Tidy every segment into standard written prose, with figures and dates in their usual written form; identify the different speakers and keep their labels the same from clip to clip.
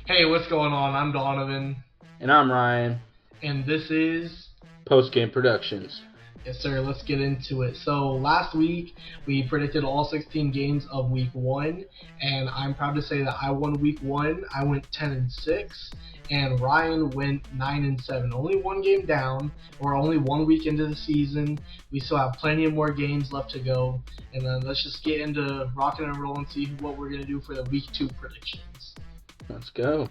Speaker 1: Hey, what's going on? I'm Donovan,
Speaker 2: And I'm Ryan,
Speaker 1: and this is.
Speaker 2: Postgame Productions.
Speaker 1: Yes, sir, let's get into it. So, last week we predicted all 16 games of week one, and I'm proud to say that I won week one. I went 10-6, and Ryan went 9-7. Only one game down. We're only 1 week into the season. We still have plenty of more games left to go, and then let's just get into rocking and rolling and see what we're going to do for the week two predictions.
Speaker 2: Let's go.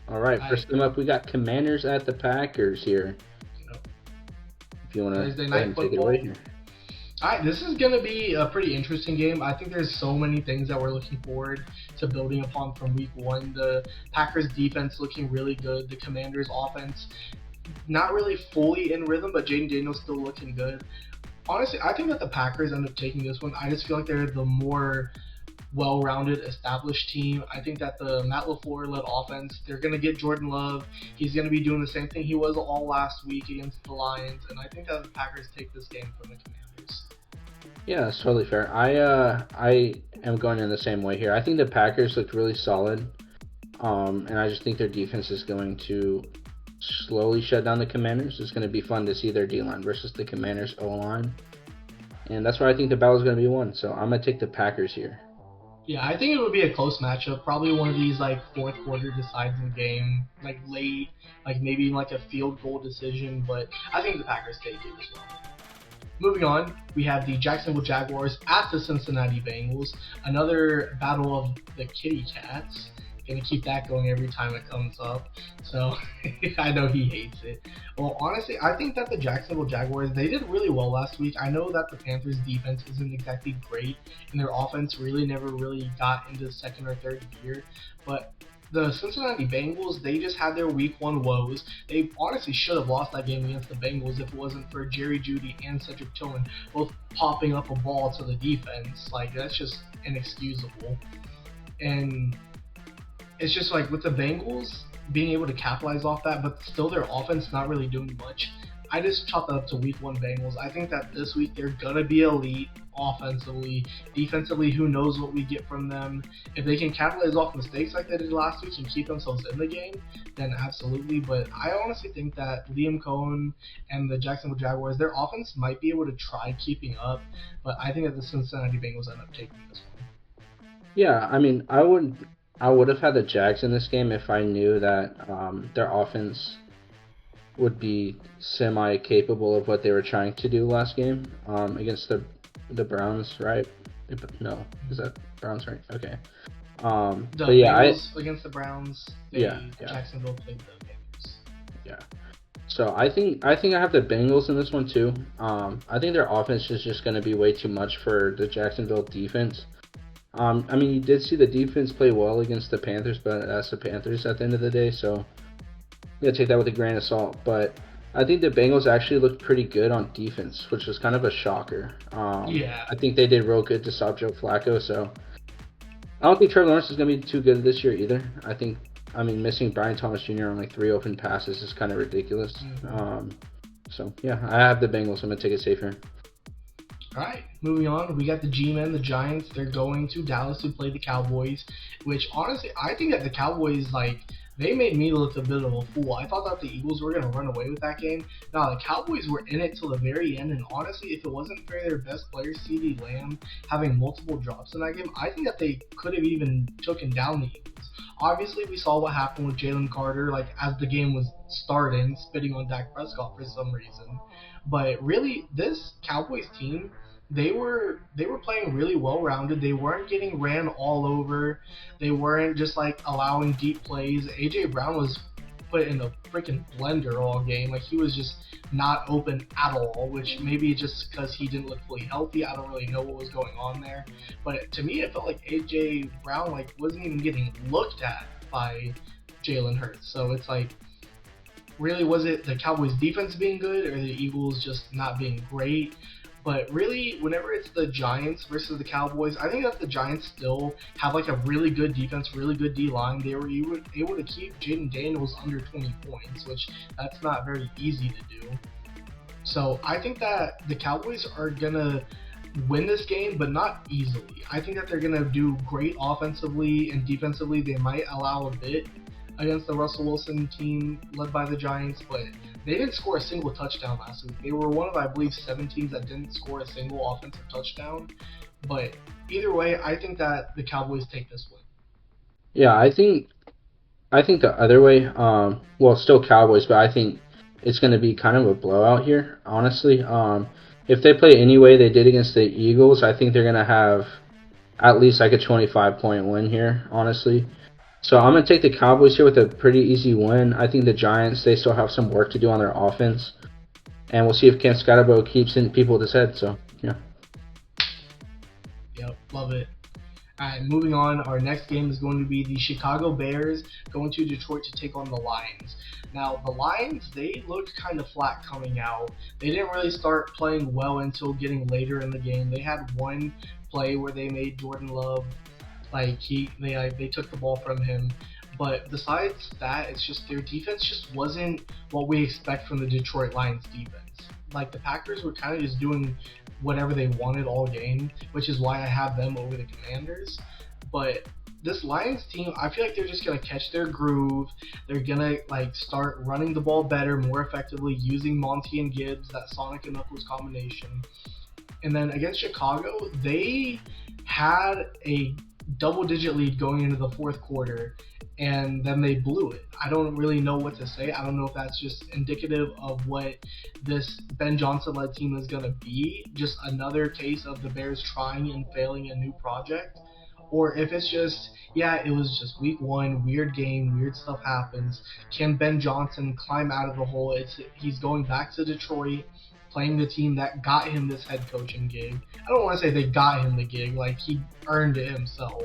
Speaker 2: All right,
Speaker 1: I,
Speaker 2: first thing up, we got Commanders at the Packers here. If you want to
Speaker 1: Thursday
Speaker 2: go ahead
Speaker 1: night
Speaker 2: and take it away
Speaker 1: football.
Speaker 2: here.
Speaker 1: All right, this is going to be a pretty interesting game. I think there's so many things that we're looking forward to building upon from week one. The Packers defense looking really good. The Commanders offense not really fully in rhythm, but Jaden Daniels still looking good. Honestly, I think that the Packers end up taking this one. I just feel like they're the more well-rounded, established team. I think that the Matt LaFleur-led offense, they're going to get Jordan Love. He's going to be doing the same thing he was all last week against the Lions, and I think that the Packers take this game from the Commanders.
Speaker 2: Yeah, that's totally fair. I am going in the same way here. I think the Packers looked really solid, and I just think their defense is going to slowly shut down the Commanders. It's going to be fun to see their D-line versus the Commanders O-line, and that's why I think the battle is going to be won. So I'm going to take the Packers here.
Speaker 1: Yeah, I think it would be a close matchup. Probably one of these like fourth quarter decides the game, like late, like maybe like a field goal decision. But I think the Packers take it as well. Moving on, we have the Jacksonville Jaguars at the Cincinnati Bengals. Another battle of the kitty cats. Gonna keep that going every time it comes up. So I know he hates it. Well, honestly, I think that the Jacksonville Jaguars, they did really well last week. I know that the Panthers defense isn't exactly great, and their offense really never really got into second or third gear. But the Cincinnati Bengals, they just had their week one woes. They honestly should have lost that game against the Bengals if it wasn't for Jerry Jeudy and Cedric Tillman both popping up a ball to the defense. Like, that's just inexcusable. And it's just like with the Bengals being able to capitalize off that, but still their offense not really doing much. I just chalk that up to week one Bengals. I think that this week they're gonna be elite offensively. Defensively, who knows what we get from them. If they can capitalize off mistakes like they did last week and keep themselves in the game, then absolutely. But I honestly think that Liam Cohen and the Jacksonville Jaguars, their offense might be able to try keeping up, but I think that the Cincinnati Bengals end up taking this one.
Speaker 2: Yeah, I mean, I would have had the Jags in this game if I knew that their offense would be semi-capable of what they were trying to do last game against the Browns, right? No, is that Browns, right? Okay.
Speaker 1: The
Speaker 2: But yeah,
Speaker 1: Bengals against the Browns,
Speaker 2: yeah,
Speaker 1: Jacksonville played the Bengals.
Speaker 2: yeah. So I think I have the Bengals in this one too. I think their offense is just going to be way too much for the Jacksonville defense. I mean, you did see the defense play well against the Panthers, but that's the Panthers at the end of the day, so you gotta take that with a grain of salt. But I think the Bengals actually looked pretty good on defense, which was kind of a shocker.
Speaker 1: Yeah,
Speaker 2: I think they did real good to stop Joe Flacco, so I don't think Trevor Lawrence is gonna be too good this year either. I mean, missing Brian Thomas Jr. on like 3 open passes is kind of ridiculous. So yeah, I have the Bengals. I'm gonna take it safe here.
Speaker 1: all right, moving on. We got the G-Men, the Giants. They're going to Dallas to play the Cowboys, which honestly, I think that the Cowboys, like, they made me look a bit of a fool. I thought that the Eagles were going to run away with that game. Now, the Cowboys were in it till the very end, and honestly, if it wasn't for their best player, CeeDee Lamb, having multiple drops in that game, I think that they could have even taken down the Eagles. Obviously, we saw what happened with Jalen Carter, like, as the game was starting, spitting on Dak Prescott for some reason. But really, this Cowboys team, they were playing really well rounded. They weren't getting ran all over. They weren't just like allowing deep plays. AJ Brown was put in a freaking blender all game. Like, he was just not open at all, which maybe just because he didn't look fully healthy. I don't really know what was going on there. But to me, it felt like AJ Brown like wasn't even getting looked at by Jalen Hurts. So it's like, really, was it the Cowboys defense being good or the Eagles just not being great? But really, whenever it's the Giants versus the Cowboys, I think that the Giants still have like a really good defense, really good D line. They were able to keep Jaden Daniels under 20 points, which that's not very easy to do. So I think that the Cowboys are gonna win this game, but not easily. I think that they're gonna do great offensively and defensively. They might allow a bit, against the Russell Wilson team led by the Giants, but they didn't score a single touchdown last week. They were one of, I believe, 7 teams that didn't score a single offensive touchdown. But either way, I think that the Cowboys take this win.
Speaker 2: Yeah, I think the other way. Well, still Cowboys, but I think it's going to be kind of a blowout here. Honestly, if they play any way they did against the Eagles, I think they're going to have at least like a 25-point win here. Honestly, so I'm going to take the Cowboys here with a pretty easy win. I think the Giants, they still have some work to do on their offense, and we'll see if Cam Scotabo keeps hitting people with his head. So yeah.
Speaker 1: Yep, love it. All right, moving on. Our next game is going to be the Chicago Bears going to Detroit to take on the Lions. Now, the Lions, they looked kind of flat coming out. They didn't really start playing well until getting later in the game. They had one play where they made Jordan Love they took the ball from him. But besides that, it's just their defense just wasn't what we expect from the Detroit Lions defense. Like the Packers were kind of just doing whatever they wanted all game, which is why I have them over the Commanders. But this Lions team, I feel like they're just gonna catch their groove. They're gonna start running the ball better, more effectively, using Monty and Gibbs, that Sonic and Knuckles combination. And then against Chicago, they had a double-digit lead going into the fourth quarter, and then they blew it. I don't really know what to say. I don't know if that's just indicative of what this Ben Johnson-led team is going to be, just another case of the Bears trying and failing a new project, or if it's just, it was just week one, weird game, weird stuff happens. Can Ben Johnson climb out of the hole? He's going back to Detroit, playing the team that got him this head coaching gig. I don't want to say they got him the gig, like he earned it himself,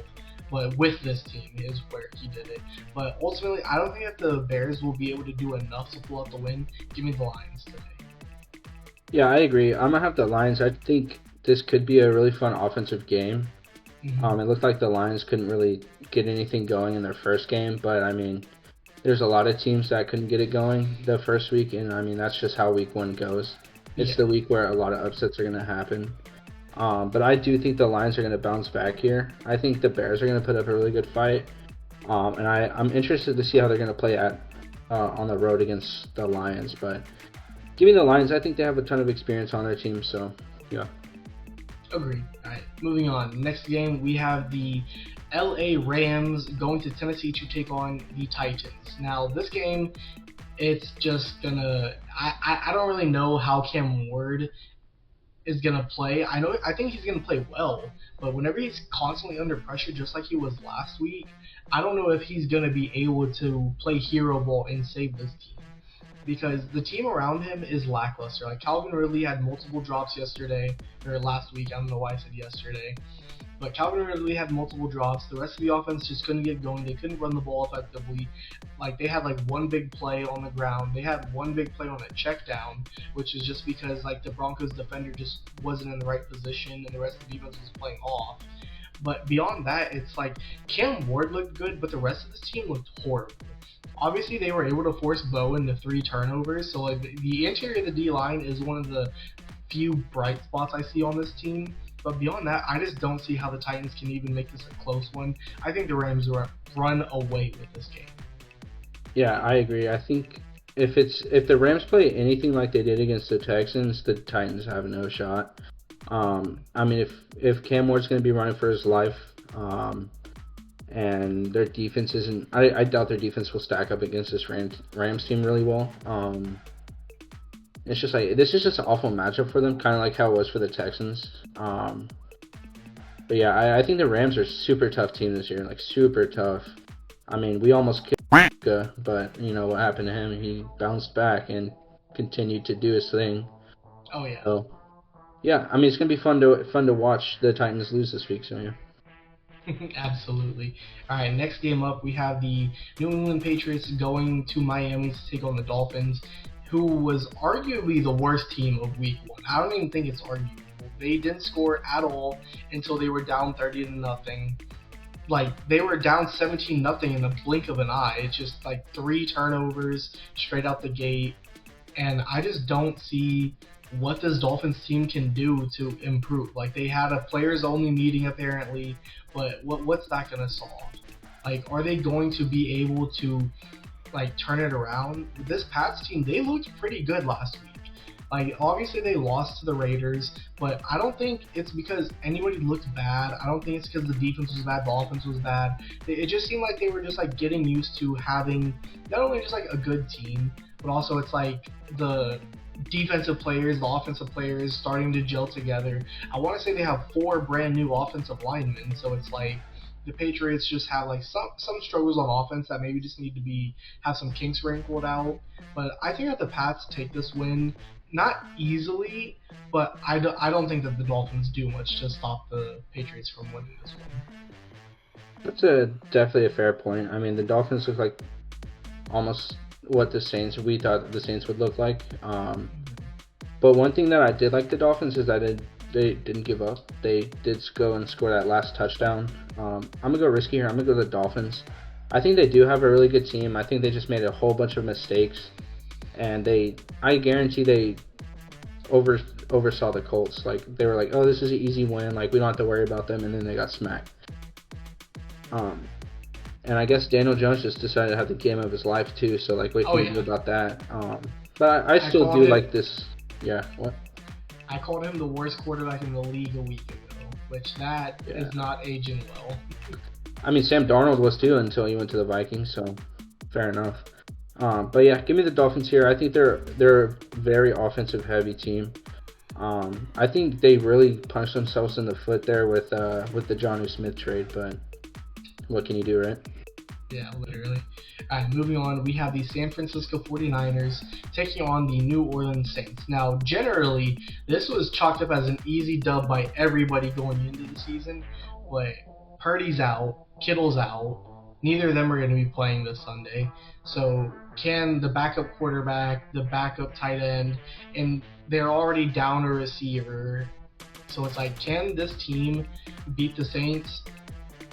Speaker 1: but with this team is where he did it. But ultimately, I don't think that the Bears will be able to do enough to pull out the win. Give me the Lions today.
Speaker 2: Yeah, I agree. I'm gonna have the Lions. I think this could be a really fun offensive game. It looked like the Lions couldn't really get anything going in their first game, but I mean, there's a lot of teams that couldn't get it going the first week, and I mean that's just how week one goes. It's the week where a lot of upsets are going to happen. But I do think the Lions are going to bounce back here. I think the Bears are going to put up a really good fight. And I'm interested to see how they're going to play on the road against the Lions. But give me the Lions. I think they have a ton of experience on their team. So, yeah.
Speaker 1: Agreed. All right, moving on. Next game, we have the LA Rams going to Tennessee to take on the Titans. Now, this game, it's just gonna. I don't really know how Cam Ward is gonna play. I think he's gonna play well, but whenever he's constantly under pressure, just like he was last week, I don't know if he's gonna be able to play hero ball and save this team, because the team around him is lackluster. Like Calvin Ridley had multiple drops last week. I don't know why I said yesterday. But Calvin Ridley had multiple drops. The rest of the offense just couldn't get going. They couldn't run the ball effectively. They had one big play on the ground. They had one big play on a check down, which is just because the Broncos defender just wasn't in the right position and the rest of the defense was playing off. But beyond that, it's Cam Ward looked good, but the rest of this team looked horrible. Obviously, they were able to force Bo into 3 turnovers, so the interior of the D-line is one of the few bright spots I see on this team. But beyond that, I just don't see how the Titans can even make this a close one. I think the Rams will run away with this game.
Speaker 2: Yeah, I agree. I think if the Rams play anything like they did against the Texans, the Titans have no shot. I mean, if Cam Ward's going to be running for his life, and their defense isn't, I doubt their defense will stack up against this Rams team really well. It's just this is just an awful matchup for them, kind of like how it was for the Texans. But yeah, I think the Rams are a super tough team this year, super tough. I mean, we almost killed Luka, but you know what happened to him? He bounced back and continued to do his thing.
Speaker 1: Oh yeah.
Speaker 2: So yeah, I mean it's gonna be fun to watch the Titans lose this week. So yeah.
Speaker 1: Absolutely. All right, next game up, we have the New England Patriots going to Miami to take on the Dolphins, who was arguably the worst team of week one. I don't even think it's arguable. They didn't score at all until they were down 30-0. They were down 17-0 in the blink of an eye. It's just 3 turnovers straight out the gate. And I just don't see what this Dolphins team can do to improve. They had a players only meeting apparently, but what's that going to solve? Like, are they going to be able to like turn it around? This Pats team, they looked pretty good last week. Like, obviously they lost to the Raiders, but I don't think it's because anybody looked bad. I don't think it's because the defense was bad, the offense was bad. It just seemed like they were just like getting used to having not only just like a good team, but also it's like the defensive players, the offensive players starting to gel together. I want to say they have 4 brand new offensive linemen, so it's like the Patriots just have like some struggles on offense that maybe just need to be have some kinks wrinkled out. But I think that the Pats take this win, not easily, but I don't think that the Dolphins do much to stop the Patriots from winning this one.
Speaker 2: That's definitely a fair point. I mean, the Dolphins look like almost what we thought the Saints would look like. But one thing that I did like the Dolphins is that they didn't give up. They did go and score that last touchdown. I'm gonna go risky here. I'm gonna go the Dolphins. I think they do have a really good team. I think they just made a whole bunch of mistakes, and I guarantee they oversaw the Colts. Like, they were like, oh, this is an easy win. Like, we don't have to worry about them, and then they got smacked. And I guess Daniel Jones just decided to have the game of his life too. So like, what can you do about that? But I still do like this. Yeah, what?
Speaker 1: I called him the worst quarterback in the league a week ago, which that is not aging well.
Speaker 2: I mean, Sam Darnold was too until he went to the Vikings, so fair enough. But yeah, give me the Dolphins here. I think they're a very offensive heavy team. I think they really punched themselves in the foot there with the Jonnu Smith trade, but what can you do, right?
Speaker 1: Yeah, literally. All right, moving on, we have the San Francisco 49ers taking on the New Orleans Saints. Now, generally, this was chalked up as an easy dub by everybody going into the season, but Purdy's out, Kittle's out, neither of them are going to be playing this Sunday. So can the backup quarterback, the backup tight end, and they're already down a receiver, so it's like, can this team beat the Saints?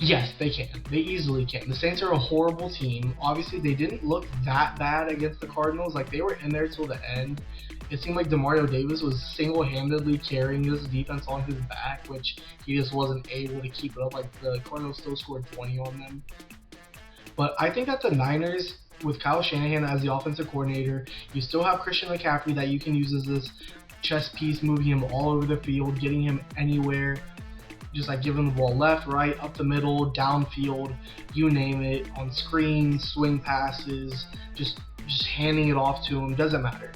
Speaker 1: Yes, they can. They easily can. The Saints are a horrible team. Obviously, they didn't look that bad against the Cardinals. Like, they were in there till the end. It seemed like Demario Davis was single-handedly carrying this defense on his back, which he just wasn't able to keep it up. Like, the Cardinals still scored 20 on them. But I think that the Niners, with Kyle Shanahan as the offensive coordinator, you still have Christian McCaffrey that you can use as this chess piece, moving him all over the field, getting him anywhere. Just like giving the ball left, right, up the middle, downfield, you name it, on screens, swing passes, just handing it off to him, doesn't matter.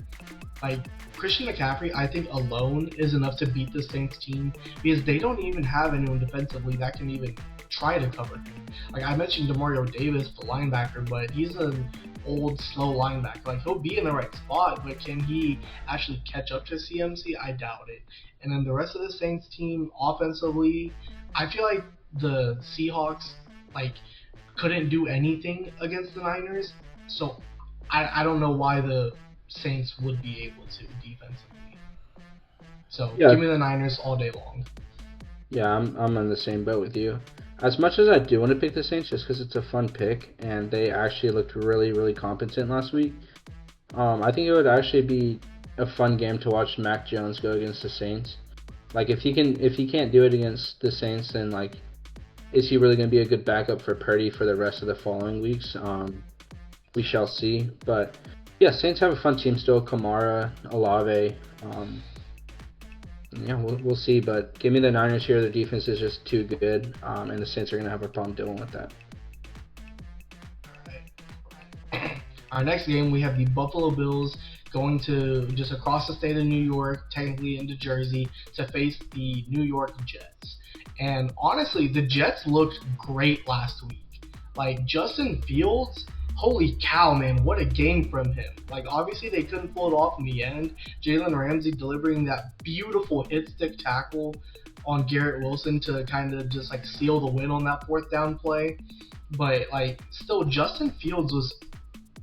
Speaker 1: Like, Christian McCaffrey, I think alone is enough to beat the Saints team because they don't even have anyone defensively that can even try to cover him. Like, I mentioned Demario Davis, the linebacker, but he's an old, slow linebacker. Like, he'll be in the right spot, but can he actually catch up to CMC? I doubt it. And then the rest of the Saints team, offensively, I feel like the Seahawks, like, couldn't do anything against the Niners. So I don't know why the Saints would be able to defensively. So give me the Niners all day long.
Speaker 2: Yeah, I'm on the same boat with you. As much as I do want to pick the Saints just because it's a fun pick and they actually looked really, really competent last week, I think it would actually be a fun game to watch Mac Jones go against the Saints. Like, if he can't do it against the Saints, then like, is he really going to be a good backup for Purdy for the rest of the following weeks? We shall see. But yeah, Saints have a fun team still. Kamara, Olave. Yeah, we'll see. But give me the Niners here. Their defense is just too good, and the Saints are going to have a problem dealing with that.
Speaker 1: Our next game, we have the Buffalo Bills going to just across the state of New York, technically into Jersey, to face the New York Jets. And honestly, the Jets looked great last week. Like, Justin Fields, holy cow, man, what a game from him. Like, obviously they couldn't pull it off in the end. Jalen Ramsey delivering that beautiful hit stick tackle on Garrett Wilson to kind of just like seal the win on that 4th down play. But like, still, Justin Fields was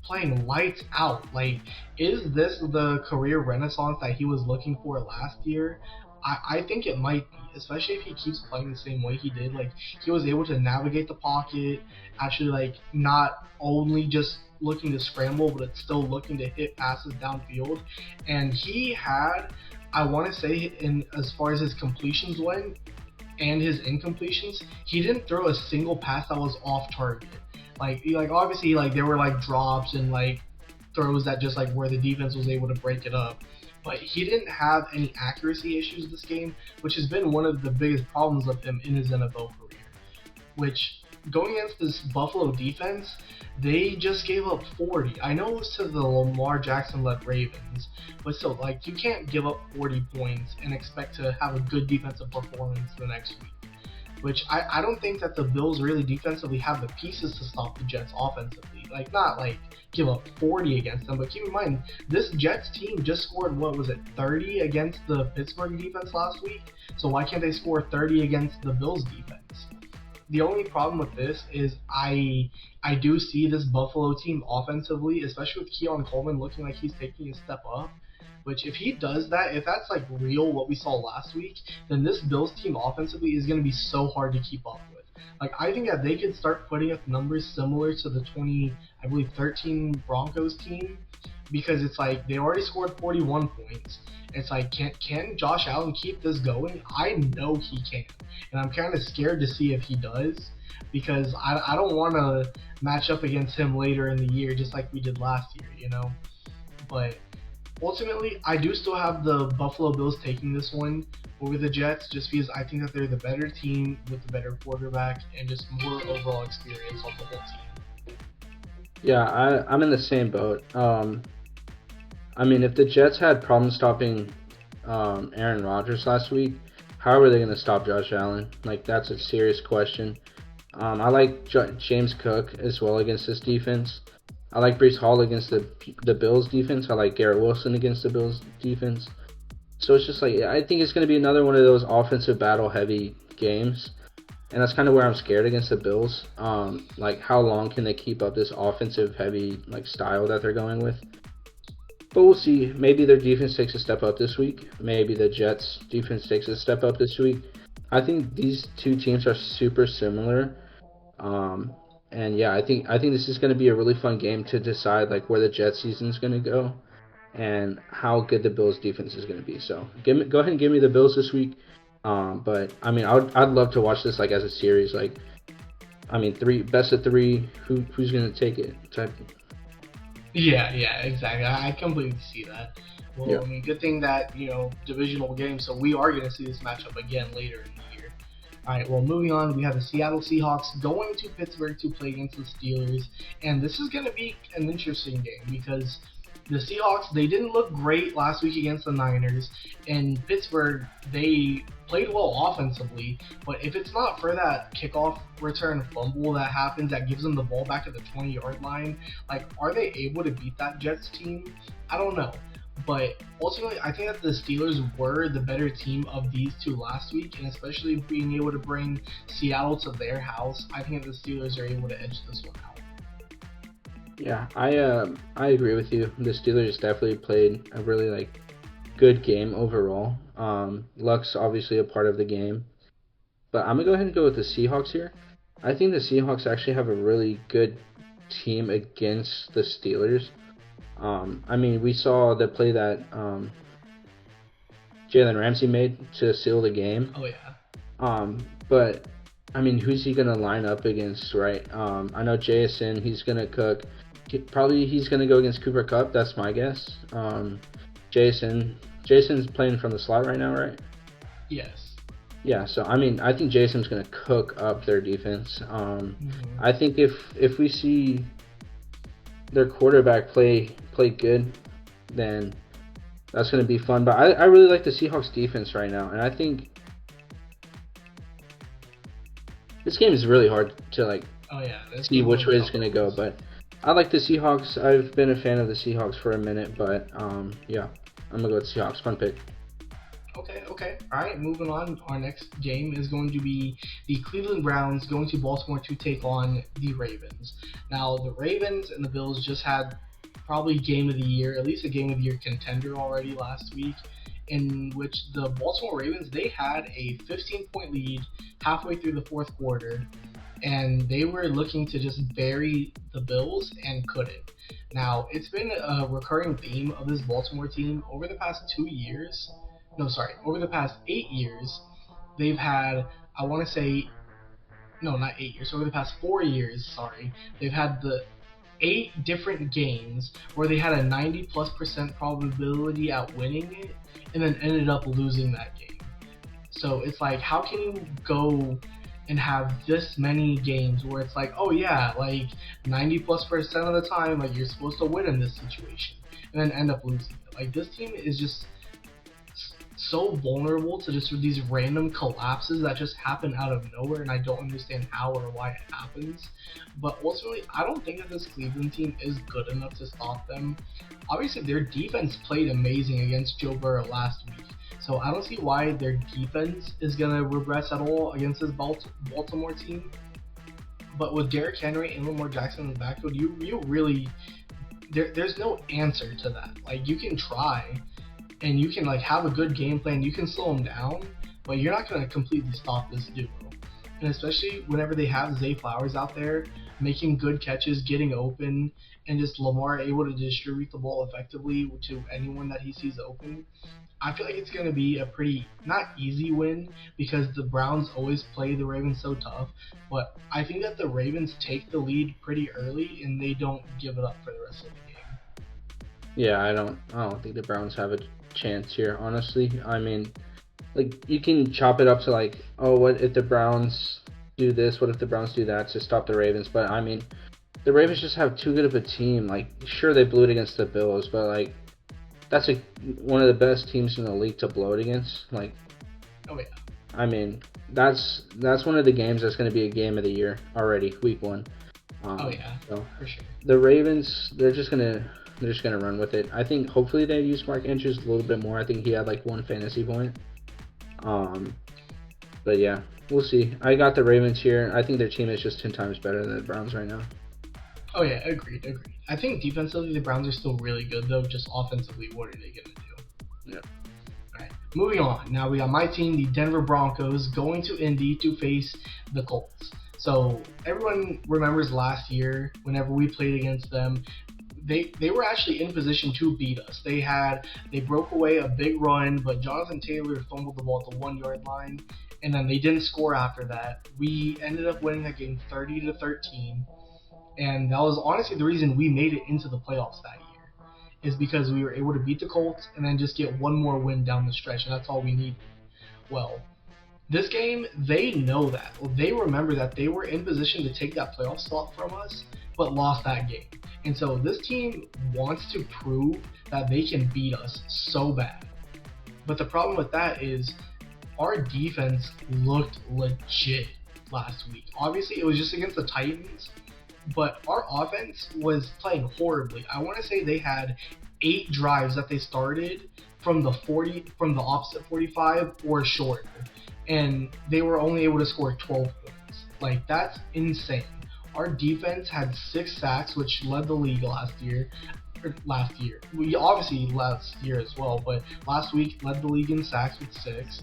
Speaker 1: playing lights out. Like, is this the career renaissance that he was looking for last year? I think it might be, especially if he keeps playing the same way he did. Like, he was able to navigate the pocket, actually, like, not only just looking to scramble, but it's still looking to hit passes downfield. And he had, I want to say, in as far as his completions went, and his incompletions, he didn't throw a single pass that was off target. Like obviously, like there were like drops and like throws that just like where the defense was able to break it up. But he didn't have any accuracy issues this game, which has been one of the biggest problems of him in his NFL career. Which going against this Buffalo defense, they just gave up 40. I know it was to the Lamar Jackson led Ravens, but still, like you can't give up 40 points and expect to have a good defensive performance the next week. Which I don't think that the Bills really defensively have the pieces to stop the Jets offensively. Like not like give up 40 against them, but keep in mind this Jets team just scored what was it 30 against the Pittsburgh defense last week. So why can't they score 30 against the Bills defense? The only problem with this is I do see this Buffalo team offensively, especially with Keon Coleman looking like he's taking a step up. Which if he does that, if that's like real what we saw last week, then this Bills team offensively is going to be so hard to keep up with. Like I think that they could start putting up numbers similar to the 13 Broncos team, because it's like they already scored 41 points. It's like can Josh Allen keep this going? I know he can, and I'm kind of scared to see if he does, because I don't want to match up against him later in the year just like we did last year, you know. But ultimately, I do still have the Buffalo Bills taking this one over the Jets, just because I think that they're the better team with the better quarterback and just more overall experience on the whole team.
Speaker 2: Yeah, I'm in the same boat. I mean, if the Jets had problems stopping Aaron Rodgers last week, how are they going to stop Josh Allen? Like, that's a serious question. I like James Cook as well against this defense. I like Brees Hall against the Bills defense. I like Garrett Wilson against the Bills defense. So it's just like, I think it's going to be another one of those offensive battle heavy games. And that's kind of where I'm scared against the Bills. Like, how long can they keep up this offensive heavy like style that they're going with? But we'll see. Maybe their defense takes a step up this week. Maybe the Jets defense takes a step up this week. I think these two teams are super similar. And yeah, I think this is going to be a really fun game to decide like where the Jets season is going to go and how good the Bills defense is going to be. So go ahead and give me the Bills this week. But I mean, I'd love to watch this like as a series. Like, I mean, best of three. Who's going to take it? Type.
Speaker 1: Yeah, exactly. I completely see that. Well,
Speaker 2: Yeah.
Speaker 1: I mean, good thing that, divisional game, so we are going to see this matchup again later in the year. All right, well, moving on, we have the Seattle Seahawks going to Pittsburgh to play against the Steelers, and this is going to be an interesting game because the Seahawks, they didn't look great last week against the Niners, and Pittsburgh, they played well offensively, but if it's not for that kickoff return fumble that happens that gives them the ball back at the 20-yard line, like, are they able to beat that Jets team? I don't know. But ultimately, I think that the Steelers were the better team of these two last week, and especially being able to bring Seattle to their house, I think that the Steelers are able to edge this one out.
Speaker 2: Yeah, I agree with you. The Steelers definitely played a really like good game overall. Luck's obviously a part of the game, but I'm gonna go ahead and go with the Seahawks here. I think the Seahawks actually have a really good team against the Steelers. I mean, we saw the play that Jalen Ramsey made to seal the game.
Speaker 1: Oh, yeah.
Speaker 2: But I mean, who's he gonna line up against, right? I know JSN, he's gonna cook. He's gonna go against Cooper Kupp. That's my guess. Jason's playing from the slot right now, right?
Speaker 1: Yes.
Speaker 2: Yeah. So I mean, I think Jason's gonna cook up their defense. I think if we see their quarterback play good, then that's gonna be fun. But I really like the Seahawks defense right now, and I think this game is really hard to like see which way it's gonna go. But I like the Seahawks. I've been a fan of the Seahawks for a minute, but yeah, I'm gonna go with Seahawks. Fun pick.
Speaker 1: Okay. All right, moving on. Our next game is going to be the Cleveland Browns going to Baltimore to take on the Ravens. Now, the Ravens and the Bills just had probably game of the year, at least a game of the year contender already last week, in which the Baltimore Ravens, they had a 15-point lead halfway through the fourth quarter, and they were looking to just bury the Bills and couldn't. Now, it's been a recurring theme of this Baltimore team over the past 8 years. They've had I want to say, no, not 8 years. Over the past 4 years, sorry, they've had the 8 different games where they had a 90+% probability at winning it, and then ended up losing that game. So it's like, how can you go and have this many games where it's like, oh yeah, like 90+% of the time, like you're supposed to win in this situation, and then end up losing it. Like this team is just so vulnerable to just these random collapses that just happen out of nowhere, and I don't understand how or why it happens. But ultimately, I don't think that this Cleveland team is good enough to stop them. Obviously, their defense played amazing against Joe Burrow last week, so I don't see why their defense is gonna regress at all against this Baltimore team. But with Derrick Henry and Lamar Jackson in the backfield, you really there's no answer to that. Like you can try, and you can like have a good game plan, you can slow them down, but you're not going to completely stop this duo. And especially whenever they have Zay Flowers out there making good catches, getting open, and just Lamar able to distribute the ball effectively to anyone that he sees open, I feel like it's going to be a pretty not easy win because the Browns always play the Ravens so tough, but I think that the Ravens take the lead pretty early and they don't give it up for the rest of the game.
Speaker 2: Yeah, I don't think the Browns have a chance here, honestly. I mean, like you can chop it up to like, oh, what if the Browns do this? What if the Browns do that to stop the Ravens? But I mean, the Ravens just have too good of a team. Like, sure they blew it against the Bills, but like that's one of the best teams in the league to blow it against. Like,
Speaker 1: Oh yeah.
Speaker 2: I mean, that's one of the games that's going to be a game of the year already, week 1.
Speaker 1: Oh yeah,
Speaker 2: so
Speaker 1: for sure.
Speaker 2: the Ravens, they're just gonna run with it. I think hopefully they use Mark Andrews a little bit more. I think he had like 1 fantasy point. But yeah, we'll see. I got the Ravens here. I think their team is just 10 times better than the Browns right now.
Speaker 1: Oh yeah, agreed. I think defensively the Browns are still really good though. Just offensively, what are they gonna do?
Speaker 2: Yeah.
Speaker 1: All right, moving on. Now we got my team, the Denver Broncos, going to Indy to face the Colts. So everyone remembers last year whenever we played against them. They were actually in position to beat us. They broke away a big run, but Jonathan Taylor fumbled the ball at the 1 yard line, and then they didn't score after that. We ended up winning that game 30-13, and that was honestly the reason we made it into the playoffs that year, is because we were able to beat the Colts and then just get one more win down the stretch, and that's all we needed. Well, this game, they know that. They remember that they were in position to take that playoff slot from us, but lost that game. And so this team wants to prove that they can beat us so bad. But the problem with that is our defense looked legit last week. Obviously, it was just against the Titans, but our offense was playing horribly. I want to say they had 8 drives that they started from the opposite 45 or shorter, and they were only able to score 12 points. Like, that's insane. Our defense had 6 sacks, which led the league last year. We obviously last year as well, but last week led the league in sacks with 6.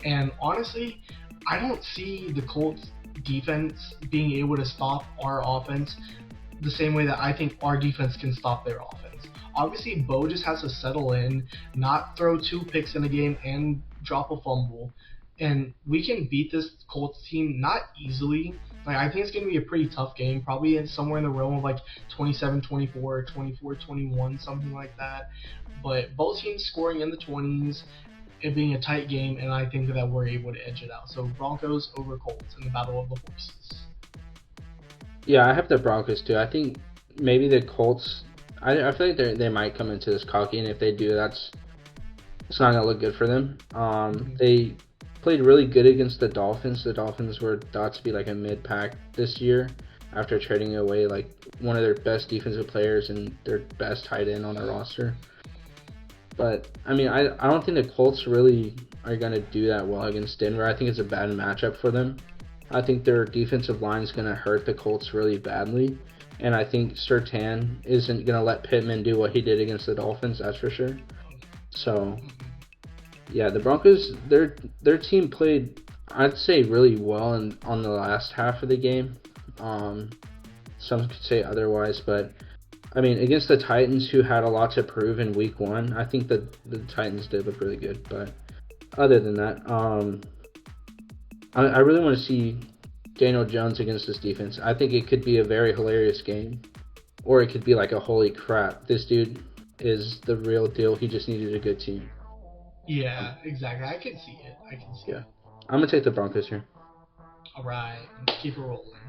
Speaker 1: And honestly, I don't see the Colts defense being able to stop our offense the same way that I think our defense can stop their offense. Obviously, Bo just has to settle in, not throw 2 picks in a game, and drop a fumble. And we can beat this Colts team not easily. Like, I think it's going to be a pretty tough game, probably somewhere in the realm of like 27-24 or 24-21, something like that. But both teams scoring in the 20s, it being a tight game, and I think that we're able to edge it out. So Broncos over Colts in the battle of the horses.
Speaker 2: Yeah, I have the Broncos too. I think maybe the Colts. I feel like they might come into this cocky, and if they do, it's not gonna look good for them. They played really good against the Dolphins. The Dolphins were thought to be like a mid-pack this year after trading away like one of their best defensive players and their best tight end on their roster. But I mean, I don't think the Colts really are gonna do that well against Denver. I think it's a bad matchup for them. I think their defensive line is gonna hurt the Colts really badly. And I think Surtain isn't going to let Pittman do what he did against the Dolphins, that's for sure. So, yeah, the Broncos, their team played, I'd say, really well on the last half of the game. Some could say otherwise, but, I mean, against the Titans, who had a lot to prove in week 1, I think that the Titans did look really good. But other than that, I really want to see Daniel Jones against this defense. I think it could be a very hilarious game, or it could be like a holy crap, this dude is the real deal. He just needed a good team.
Speaker 1: Yeah, exactly. I can see it. I can see
Speaker 2: Yeah,
Speaker 1: it.
Speaker 2: I'm gonna take the Broncos here.
Speaker 1: All right, let's keep it rolling.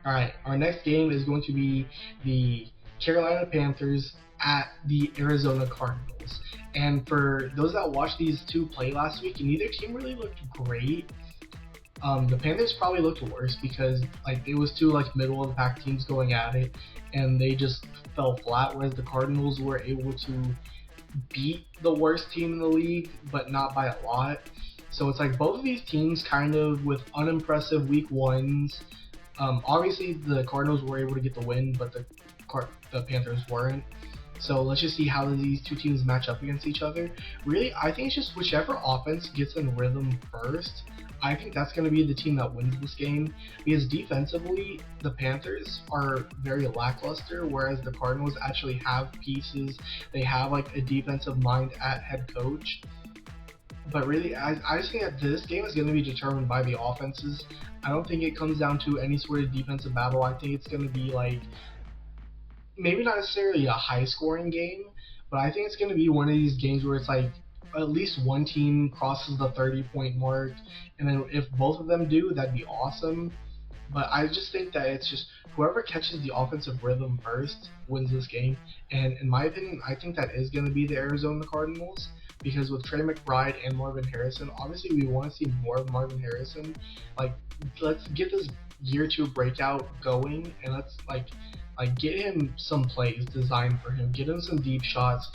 Speaker 1: All right, our next game is going to be the Carolina Panthers at the Arizona Cardinals. And for those that watched these two play last week, neither team really looked great. The Panthers probably looked worse because like it was two like middle of the pack teams going at it, and they just fell flat. Whereas the Cardinals were able to beat the worst team in the league, but not by a lot. So it's like both of these teams kind of with unimpressive week ones. Obviously, the Cardinals were able to get the win, but the Panthers weren't. So let's just see how these two teams match up against each other. Really, I think it's just whichever offense gets in rhythm first. I think that's going to be the team that wins this game because defensively, the Panthers are very lackluster, whereas the Cardinals actually have pieces. They have like a defensive mind at head coach. But really, I just think that this game is going to be determined by the offenses. I don't think it comes down to any sort of defensive battle. I think it's going to be like maybe not necessarily a high scoring game, but I think it's going to be one of these games where it's like at least one team crosses the 30-point mark, and then if both of them do, that'd be awesome. But I just think that it's just whoever catches the offensive rhythm first wins this game. And in my opinion, I think that is going to be the Arizona Cardinals because with Trey McBride and Marvin Harrison, obviously we want to see more of Marvin Harrison. Like, let's get this year two breakout going, and let's like get him some plays designed for him. Get him some deep shots.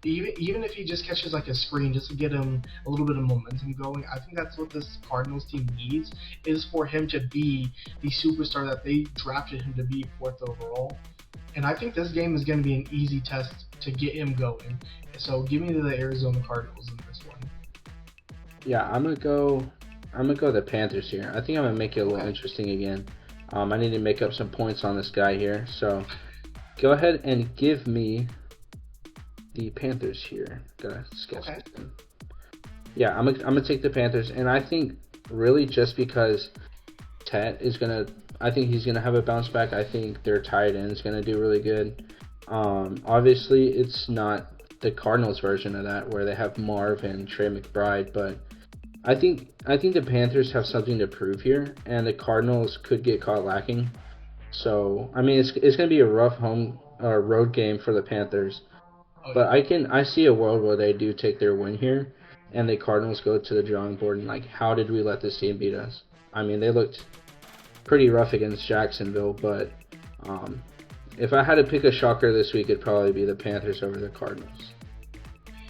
Speaker 1: Even if he just catches like a screen, just to get him a little bit of momentum going. I think that's what this Cardinals team needs is for him to be the superstar that they drafted him to be fourth overall. And I think this game is going to be an easy test to get him going. So give me the Arizona Cardinals in this one.
Speaker 2: Yeah, I'm gonna go. I'm gonna go the Panthers here. I think I'm gonna make it a little
Speaker 1: Okay.
Speaker 2: interesting again. I need to make up some points on this guy here. So go ahead and give me the Panthers here. Gotta sketch
Speaker 1: Okay.
Speaker 2: this in. Yeah, I'm gonna take the Panthers, and I think really just because Tet is gonna, I think he's gonna have a bounce back. I think their tight end is gonna do really good. Obviously, it's not the Cardinals version of that where they have Marv and Trey McBride, but I think the Panthers have something to prove here, and the Cardinals could get caught lacking. So I mean, it's gonna be a rough home or road game for the Panthers.
Speaker 1: Oh
Speaker 2: But
Speaker 1: yeah.
Speaker 2: I see a world where they do take their win here, and the Cardinals go to the drawing board and like, how did we let this team beat us? I mean, they looked pretty rough against Jacksonville, but if I had to pick a shocker this week, it'd probably be the Panthers over the Cardinals.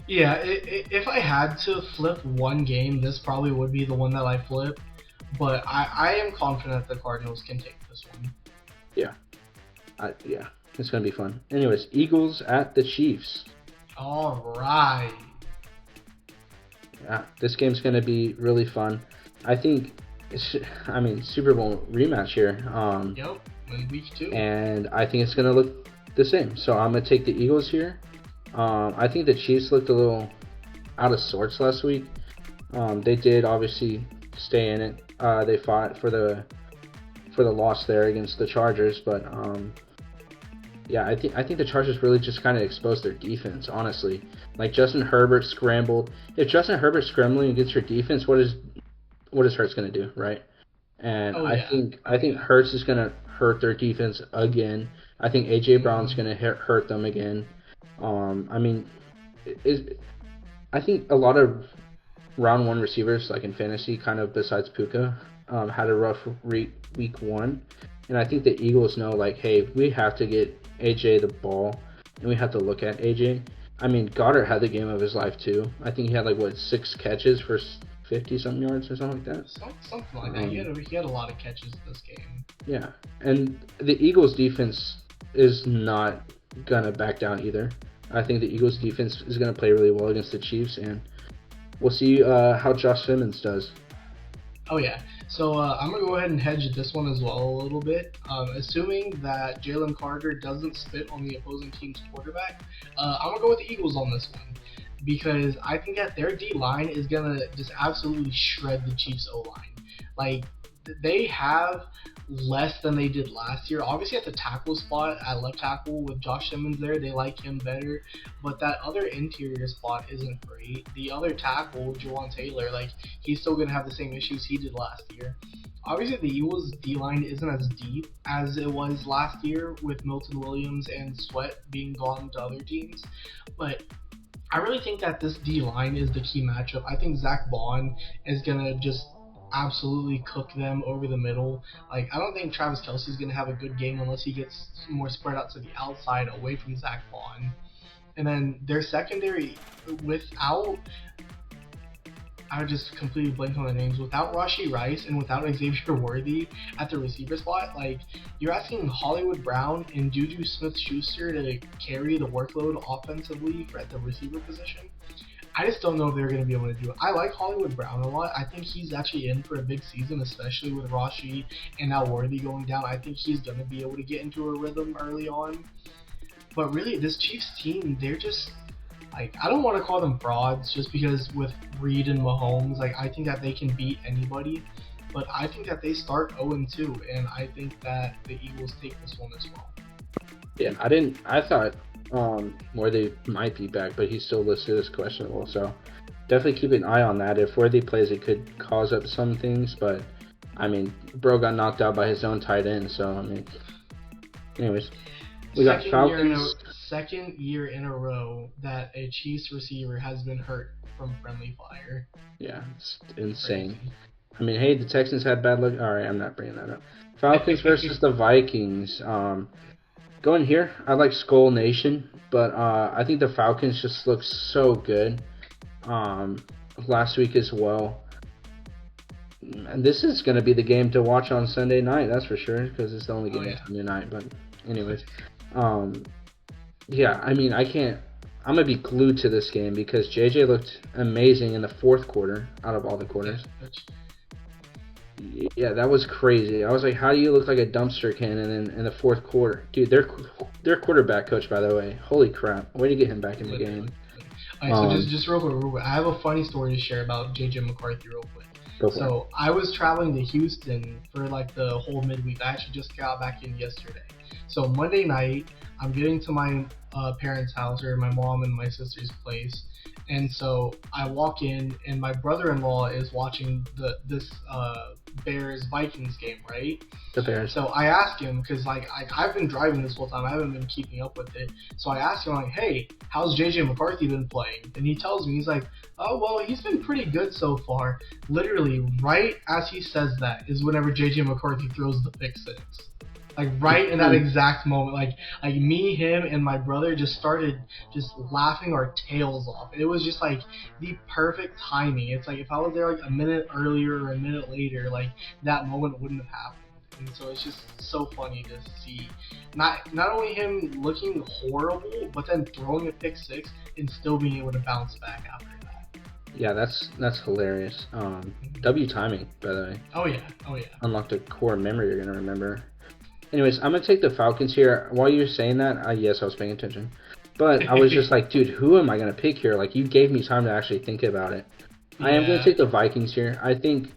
Speaker 1: Yeah, if I had to flip one game, this probably would be the one that I flip. But I am confident the Cardinals can take this one.
Speaker 2: Yeah, it's gonna be fun. Anyways, Eagles at the Chiefs.
Speaker 1: All right.
Speaker 2: Yeah, this game's gonna be really fun. I think I mean, Super Bowl rematch here.
Speaker 1: Yep. In week two.
Speaker 2: And I think it's gonna look the same. So I'm gonna take the Eagles here. I think the Chiefs looked a little out of sorts last week. They did obviously stay in it. They fought for the loss there against the Chargers, but yeah, I think the Chargers really just kind of exposed their defense. Honestly, like Justin Herbert scrambled. If Justin Herbert's scrambling against your defense, what is Hurts gonna do, right? And
Speaker 1: Oh yeah.
Speaker 2: I think Hurts is gonna hurt their defense again. I think AJ Brown's gonna hurt them again. I mean, I think a lot of round one receivers, like in fantasy, kind of besides Puka, had a rough week one, and I think the Eagles know like, hey, we have to get AJ the ball, and we have to look at AJ. I mean, Goddard had the game of his life too. I think he had like 6 catches for 50-something yards or something like that.
Speaker 1: Something like that. He had a lot of catches this game.
Speaker 2: Yeah, and the Eagles defense is not gonna back down either. I think the Eagles defense is gonna play really well against the Chiefs, and we'll see how Josh Simmons does.
Speaker 1: Oh yeah. So I'm gonna go ahead and hedge this one as well a little bit. Assuming that Jalen Carter doesn't spit on the opposing team's quarterback, I'm gonna go with the Eagles on this one because I think that their D line is gonna just absolutely shred the Chiefs O line. Like they have less than they did last year. Obviously, at the tackle spot, at left tackle with Josh Simmons there, they like him better. But that other interior spot isn't great. The other tackle, Jawan Taylor, like he's still gonna have the same issues he did last year. Obviously, the Eagles' D line isn't as deep as it was last year with Milton Williams and Sweat being gone to other teams, but I really think that this D line is the key matchup. I think Zach Bond is gonna just absolutely cook them over the middle. Like I don't think Travis Kelsey's gonna have a good game unless he gets more spread out to the outside away from Zach Bond. And then their secondary without I just completely blanked on the names. Without Rashi Rice and without Xavier Worthy at the receiver spot, like you're asking Hollywood Brown and Juju Smith-Schuster to carry the workload offensively at the receiver position. I just don't know if they're going to be able to do it. I like Hollywood Brown a lot. I think he's actually in for a big season, especially with Rashi and now Worthy going down. I think he's going to be able to get into a rhythm early on. But really, this Chiefs team, they're just like I don't want to call them frauds just because with Reed and Mahomes, like I think that they can beat anybody, but I think that they start 0-2, and I think that the Eagles take this one as well.
Speaker 2: Yeah, I thought Worthy might be back, but he's still listed as questionable. So definitely keep an eye on that. If Worthy plays, it could cause up some things, but I mean, bro got knocked out by his own tight end. So I mean, anyways, we got Falcons.
Speaker 1: Second year in a row that a Chiefs receiver has been hurt from friendly fire.
Speaker 2: Yeah, it's insane. Crazy. I mean, hey, the Texans had bad luck. All right, I'm not bringing that up. Falcons versus the Vikings. Going here, I like Skull Nation, but I think the Falcons just look so good last week as well. And this is going to be the game to watch on Sunday night, that's for sure, because it's the only game on Sunday night. But anyways, yeah, I mean, I'm going to be glued to this game because JJ looked amazing in the fourth quarter out of all the quarters. Yeah, that was crazy. I was like, how do you look like a dumpster cannon in the fourth quarter? Dude, their quarterback coach, by the way, holy crap. Way to get him back in the game.
Speaker 1: All right, so just real quick, I have a funny story to share about JJ McCarthy real quick. So I was traveling to Houston for like the whole midweek. I actually just got back in yesterday. So Monday night, I'm getting to my parents' house, or my mom and my sister's place, and so I walk in, and my brother-in-law is watching this Bears-Vikings game, right?
Speaker 2: The Bears.
Speaker 1: So I asked him, because like I've been driving this whole time, I haven't been keeping up with it. So I asked him, like, hey, how's JJ McCarthy been playing? And he tells me, he's like, oh, well, he's been pretty good so far. Literally, right as he says that is whenever JJ McCarthy throws the pick six. Like right in that exact moment, like me, him, and my brother just started just laughing our tails off. It was just like the perfect timing. It's like if I was there like a minute earlier or a minute later, like that moment wouldn't have happened. And so it's just so funny to see not only him looking horrible, but then throwing a pick six and still being able to bounce back after that.
Speaker 2: Yeah, that's hilarious. W timing, by the way.
Speaker 1: Oh yeah.
Speaker 2: Unlocked a core memory you're gonna remember. Anyways, I'm going to take the Falcons here. While you're saying that, yes, I was paying attention. But I was just like, dude, who am I going to pick here? Like, you gave me time to actually think about it. Yeah. I am going to take the Vikings here. I think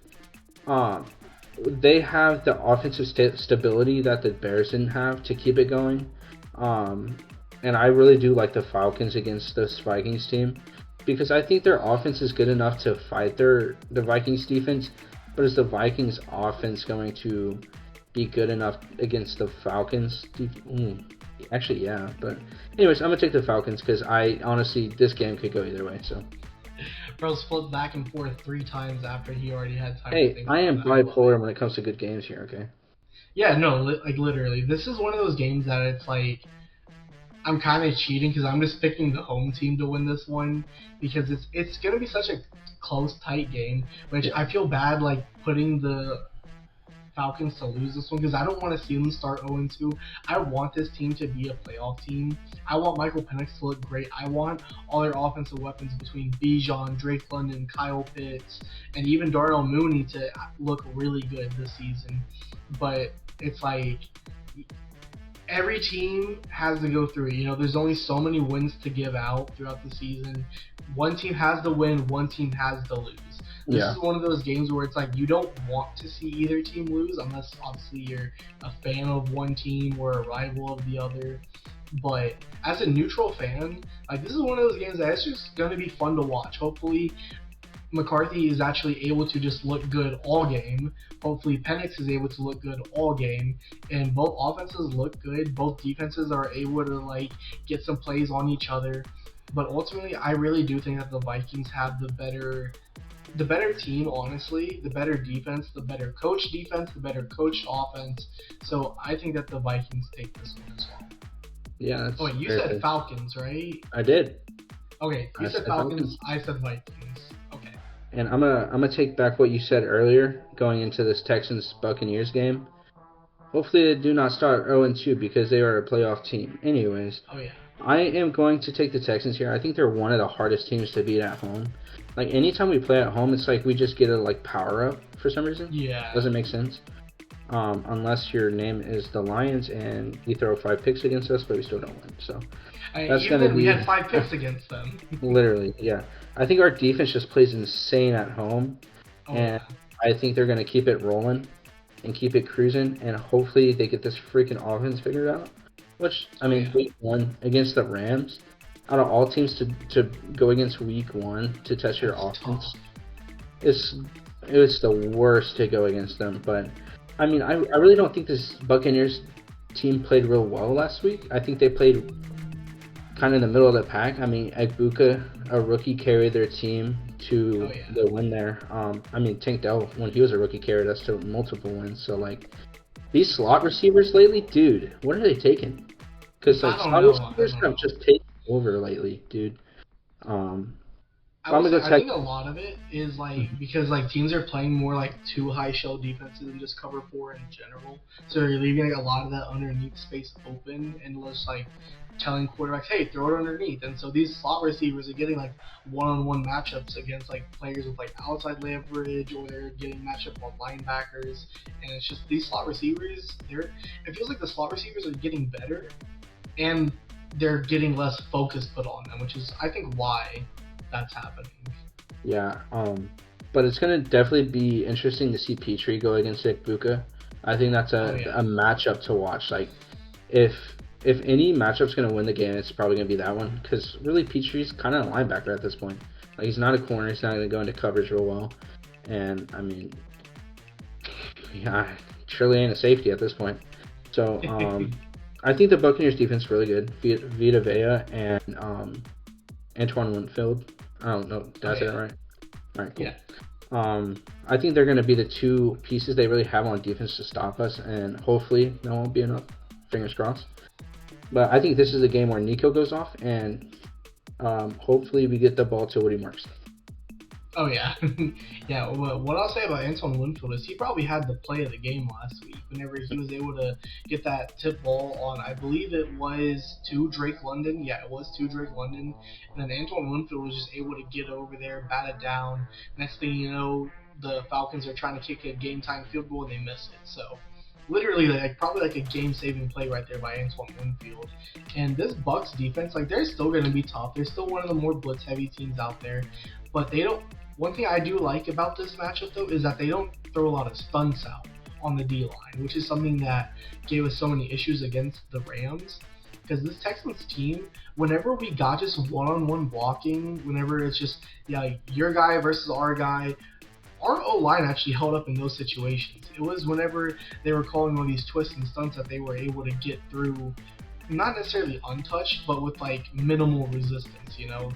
Speaker 2: they have the offensive stability that the Bears didn't have to keep it going. And I really do like the Falcons against this Vikings team because I think their offense is good enough to fight the Vikings defense. But is the Vikings offense going to be good enough against the Falcons? Actually, yeah. But anyways, I'm going to take the Falcons because I honestly, this game could go either way. So,
Speaker 1: Bro's flipped back and forth 3 times after he already had time
Speaker 2: to
Speaker 1: think
Speaker 2: about it. Hey, I am bipolar when it comes to good games here, okay?
Speaker 1: Yeah, no, like literally. This is one of those games that it's like, I'm kind of cheating because I'm just picking the home team to win this one because it's going to be such a close, tight game, which I feel bad like putting the Falcons to lose this one because I don't want to see them start 0-2. I want this team to be a playoff team. I want Michael Penix to look great. I want all their offensive weapons between Bijan, Drake London, Kyle Pitts, and even Darnell Mooney to look really good this season. But it's like every team has to go through it. You know, there's only so many wins to give out throughout the season. One team has to win, one team has to lose. This
Speaker 2: Yeah.
Speaker 1: is one of those games where it's like you don't want to see either team lose unless obviously you're a fan of one team or a rival of the other. But as a neutral fan, like this is one of those games that it's just going to be fun to watch. Hopefully, McCarthy is actually able to just look good all game. Hopefully, Penix is able to look good all game, and both offenses look good. Both defenses are able to like get some plays on each other. But ultimately, I really do think that the Vikings have the better team, honestly, the better defense, the better coach defense, the better coached offense. So I think that the Vikings take this one as well.
Speaker 2: Yeah,
Speaker 1: Oh
Speaker 2: that's
Speaker 1: wait, you
Speaker 2: very
Speaker 1: said
Speaker 2: fair.
Speaker 1: Falcons, right?
Speaker 2: I did.
Speaker 1: Okay, you
Speaker 2: I
Speaker 1: said
Speaker 2: said
Speaker 1: Falcons.
Speaker 2: Falcons.
Speaker 1: I said Vikings. Okay.
Speaker 2: And I'm gonna take back what you said earlier going into this Texans Buccaneers game. Hopefully they do not start 0-2 because they are a playoff team. Anyways,
Speaker 1: Oh yeah.
Speaker 2: I am going to take the Texans here. I think they're one of the hardest teams to beat at home. Like anytime we play at home, it's like we just get a like power up for some reason.
Speaker 1: Yeah.
Speaker 2: Doesn't make sense. Unless your name is the Lions and you throw 5 picks against us, but we still don't win. So that's
Speaker 1: Even
Speaker 2: gonna
Speaker 1: then, we
Speaker 2: be
Speaker 1: had 5 picks against them.
Speaker 2: literally, yeah. I think our defense just plays insane at home,
Speaker 1: Oh
Speaker 2: and
Speaker 1: yeah.
Speaker 2: I think they're gonna keep it rolling and keep it cruising, and hopefully they get this freaking offense figured out. Which I
Speaker 1: Oh
Speaker 2: mean,
Speaker 1: yeah.
Speaker 2: week one against the Rams, out of all teams to go against week one to test your
Speaker 1: That's
Speaker 2: offense,
Speaker 1: tough.
Speaker 2: it's the worst to go against them. But I mean, I really don't think this Buccaneers team played real well last week. I think they played kind of in the middle of the pack. I mean, Egbuka, a rookie, carried their team
Speaker 1: Oh
Speaker 2: to
Speaker 1: yeah.
Speaker 2: the win there. I mean, Tank Dell, when he was a rookie, carried us to multiple wins. So, like, these slot receivers lately, dude, what are they taking? Because, like,
Speaker 1: I don't
Speaker 2: slot
Speaker 1: know. I
Speaker 2: receivers
Speaker 1: don't
Speaker 2: have
Speaker 1: know.
Speaker 2: just taken over lately, dude. Um,
Speaker 1: I
Speaker 2: but I'm
Speaker 1: will
Speaker 2: going
Speaker 1: say
Speaker 2: to go
Speaker 1: I think a
Speaker 2: Texans.
Speaker 1: lot of it is like because like teams are playing more like two high shell defenses and just cover four in general. So you're leaving like a lot of that underneath space open and just like telling quarterbacks, hey, throw it underneath. And so these slot receivers are getting like one-on-one matchups against like players with like outside leverage, or they're getting matchup on linebackers. And it's just these slot receivers. It feels like the slot receivers are getting better, and they're getting less focus put on them, which is I think why that's happening.
Speaker 2: Yeah, but it's going to definitely be interesting to see Petrie go against Egbuka. I think that's
Speaker 1: Oh
Speaker 2: a
Speaker 1: yeah.
Speaker 2: matchup to watch. Like, if if any matchup's going to win the game, it's probably going to be that one. Because really, Petrie's kind of a linebacker at this point. Like, he's not a corner. He's not going to go into coverage real well. And, I mean, yeah, surely ain't a safety at this point. So, I think the Buccaneers defense is really good. Vita Vea and Antoine Winfield. I don't know. Did
Speaker 1: Oh
Speaker 2: I say
Speaker 1: yeah.
Speaker 2: that right? All right, cool.
Speaker 1: Yeah.
Speaker 2: I think they're going to be the two pieces they really have on defense to stop us, and hopefully that won't be enough. Fingers crossed. But I think this is a game where Nico goes off, and hopefully we get the ball to Woody Marks.
Speaker 1: Oh yeah. Yeah. What I'll say about Antoine Winfield is he probably had the play of the game last week. Whenever he was able to get that tip ball on, I believe it was to Drake London. Yeah, it was to Drake London, and then Antoine Winfield was just able to get over there, bat it down. Next thing you know, the Falcons are trying to kick a game time field goal and they miss it. So literally like probably like a game saving play right there by Antoine Winfield. And this Bucks defense, like they're still gonna be tough. They're still one of the more blitz heavy teams out there. But they don't one thing I do like about this matchup though is that they don't throw a lot of stunts out on the D line, which is something that gave us so many issues against the Rams. Because this Texans team, whenever we got just one-on-one blocking, whenever it's just your guy versus our O line actually held up in those situations. It was whenever they were calling all these twists and stunts that they were able to get through, not necessarily untouched, but with like minimal resistance, you know.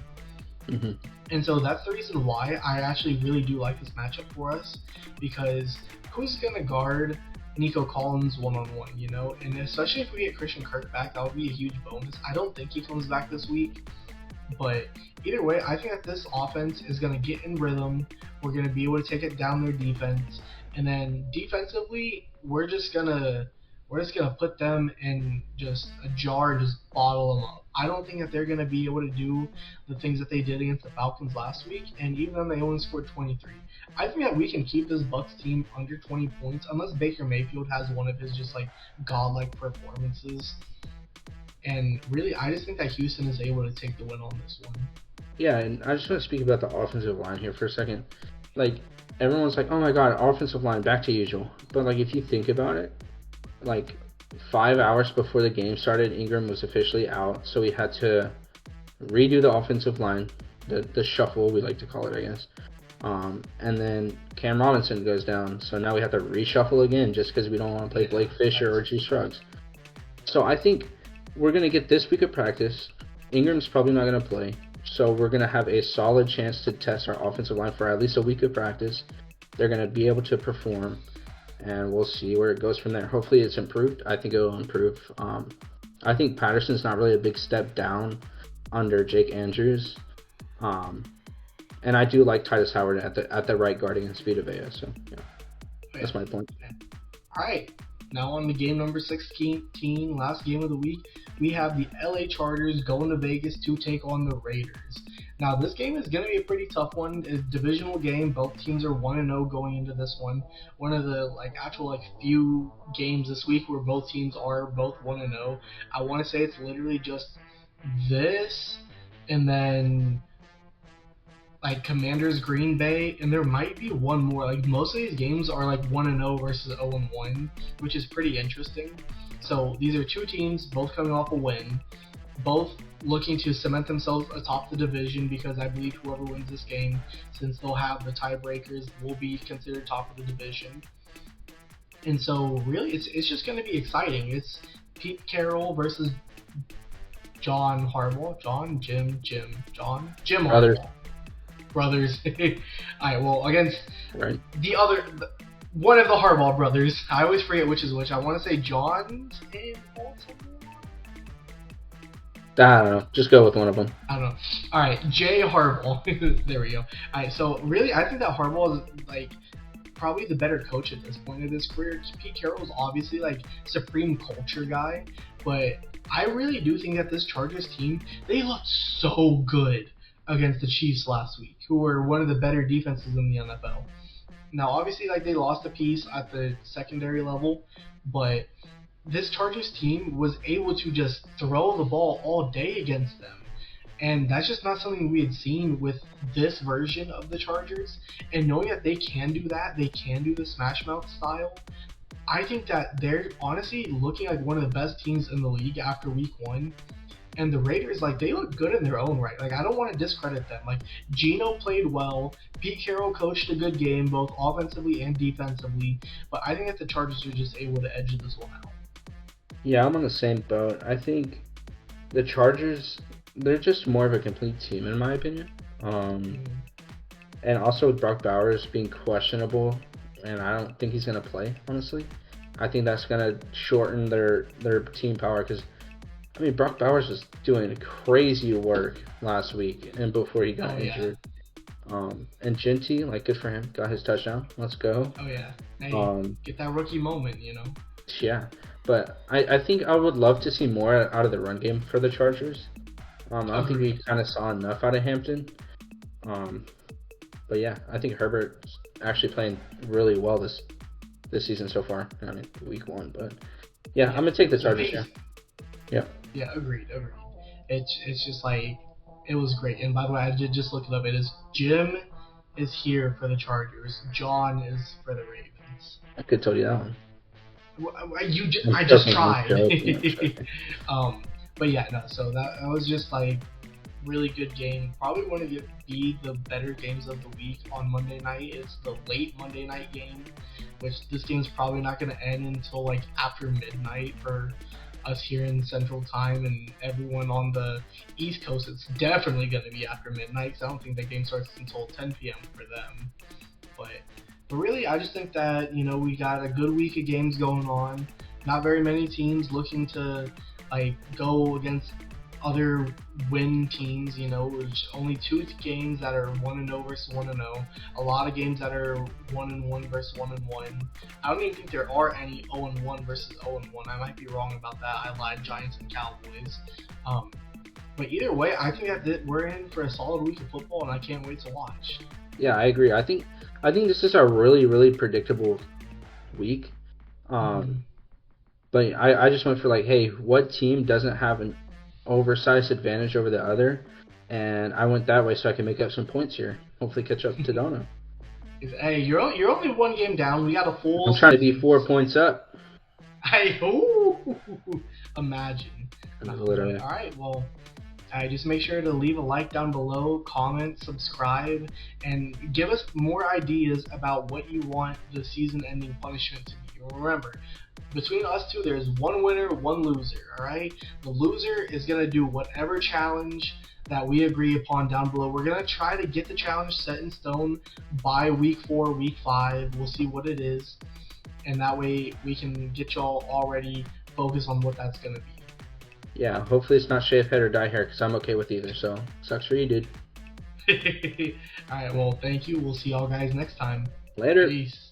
Speaker 2: Mm-hmm.
Speaker 1: And so that's the reason why I actually really do like this matchup for us, because who's gonna guard Nico Collins one-on-one, you know? And especially if we get Christian Kirk back, that would be a huge bonus. I don't think he comes back this week, but either way, I think that this offense is going to get in rhythm. We're going to be able to take it down their defense, and then defensively, we're just gonna put them in just a jar and just bottle them up. I don't think that they're going to be able to do the things that they did against the Falcons last week, and even though they only scored 23. I think that we can keep this Bucks team under 20 points unless Baker Mayfield has one of his just like godlike performances. And really, I just think that Houston is able to take the win on this one.
Speaker 2: Yeah, and I just want to speak about the offensive line here for a second. like everyone's like, oh my god, offensive line back to usual. But like if you think about it, like 5 hours before the game started, Ingram was officially out, so we had to redo the offensive line, the shuffle we like to call it, I guess. And then Cam Robinson goes down, so now we have to reshuffle again just because we don't want to play Blake Fisher or G Shrugs. So I think we're gonna get this week of practice. Ingram's probably not gonna play, so we're gonna have a solid chance to test our offensive line for at least a week of practice. They're gonna be able to perform, and we'll see where it goes from there. Hopefully, it's improved. I think it will improve. I think Patterson's not really a big step down under Jake Andrews. And I do like Titus Howard at the right guard against Vita Vea. So yeah, that's my point.
Speaker 1: All right. Now on to game number 16, last game of the week, we have the LA Chargers going to Vegas to take on the Raiders. Now this game is going to be a pretty tough one. It's a divisional game. Both teams are 1-0 going into this one. One of the actual few games this week where both teams are both 1-0. I want to say it's literally just this and then Commanders Green Bay, and there might be one more. Most of these games are 1-0 versus 0-1, which is pretty interesting. So these are two teams, both coming off a win, both looking to cement themselves atop the division because I believe whoever wins this game, since they'll have the tiebreakers, will be considered top of the division. And so really, it's just going to be exciting. It's Pete Carroll versus Jim Harbaugh. Brothers. Alright, well, against one of the Harbaugh brothers. I always forget which is which. I want to say John's in Baltimore.
Speaker 2: I don't know. Just go with one of them.
Speaker 1: I don't know. Alright, Jay Harbaugh. There we go. Alright, so really, I think that Harbaugh is probably the better coach at this point of his career. Pete Carroll is obviously supreme culture guy, but I really do think that this Chargers team, they looked so good against the Chiefs last week, who were one of the better defenses in the NFL. Now, obviously, they lost a piece at the secondary level, but this Chargers team was able to just throw the ball all day against them. And that's just not something we had seen with this version of the Chargers. And knowing that they can do that, they can do the smash mouth style, I think that they're honestly looking like one of the best teams in the league after week one. And the Raiders, they look good in their own right. I don't want to discredit them. Geno played well. Pete Carroll coached a good game, both offensively and defensively. But I think that the Chargers are just able to edge this one out.
Speaker 2: Yeah, I'm on the same boat. I think the Chargers, they're just more of a complete team, in my opinion. And also with Brock Bowers being questionable, and I don't think he's going to play, honestly. I think that's going to shorten their team power because Brock Bowers was doing crazy work last week and before he got injured. And Genty, good for him, got his touchdown. Let's go.
Speaker 1: Oh, yeah. Hey, get that rookie moment,
Speaker 2: Yeah, but I think I would love to see more out of the run game for the Chargers. I don't think we kind of saw enough out of Hampton. But yeah, I think Herbert's actually playing really well this season so far. Week one, but yeah, I'm gonna take the Chargers. Yeah.
Speaker 1: Yeah, agreed. It's just it was great. And by the way, I did just look it up. It is Jim is here for the Chargers. John is for the Ravens.
Speaker 2: I could tell you that one.
Speaker 1: I just tried. But yeah, no. So that was just really good game. Probably one of the better games of the week on Monday night. It's the late Monday night game, which this game's probably not going to end until after midnight for us here in Central Time, and everyone on the East Coast, it's definitely going to be after midnight because I don't think the game starts until 10 p.m. for them. But really, I just think that, we got a good week of games going on. Not very many teams looking to go against other win teams, there's only 2 games that are 1-0 versus 1-0. A lot of games that are 1-1 versus 1-1. I don't even think there are any 0-1 versus 0-1. I might be wrong about that. I lied, Giants and Cowboys. But either way, I think that we're in for a solid week of football, and I can't wait to watch.
Speaker 2: Yeah, I agree. I think this is a really, really predictable week. But I just went for hey, what team doesn't have an oversized advantage over the other, and I went that way so I can make up some points here. Hopefully catch up to Dono.
Speaker 1: Hey, you're only one game down. We got a full
Speaker 2: I'm trying to be
Speaker 1: season.
Speaker 2: 4 points up.
Speaker 1: Imagine.
Speaker 2: Literally.
Speaker 1: All right, well, just make sure to leave a like down below, comment, subscribe, and give us more ideas about what you want the season-ending punishment to be. Remember, between us two, there's one winner, one loser. All right, the loser is gonna do whatever challenge that we agree upon down below. We're gonna try to get the challenge set in stone by week 4, week 5. We'll see what it is, and that way we can get y'all already focused on what that's gonna be.
Speaker 2: Yeah, hopefully it's not shave head or dye hair, because I'm okay with either, so sucks for you, dude.
Speaker 1: Alright, well, thank you. We'll see y'all guys next time.
Speaker 2: Later.
Speaker 1: Peace.